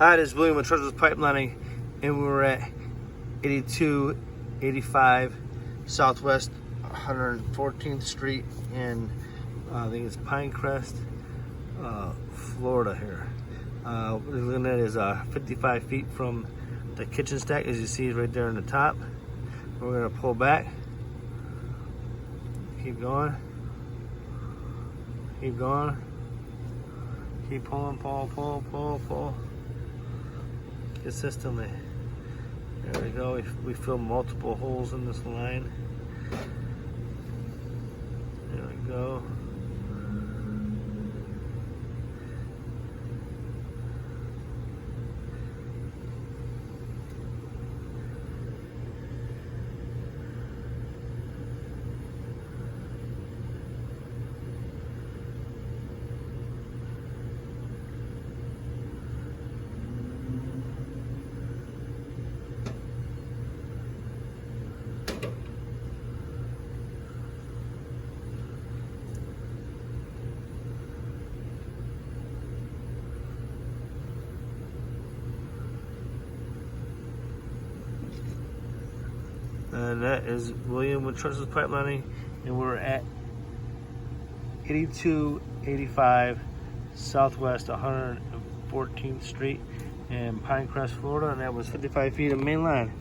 Hi, this is William with Trenchless Pipelining, and we're at 8285 Southwest 114th Street in, I think it's Pinecrest, Florida here. What we're looking at is 55 feet from the kitchen stack, as you see right there on the top. We're going to pull back, keep going, keep going, keep pulling, pull. Consistently. There we go. We filled multiple holes in this line. There we go. And that is William with Trenchless Pipelining, and we're at 8285 Southwest 114th Street in Pinecrest, Florida, and that was 55 feet of main line.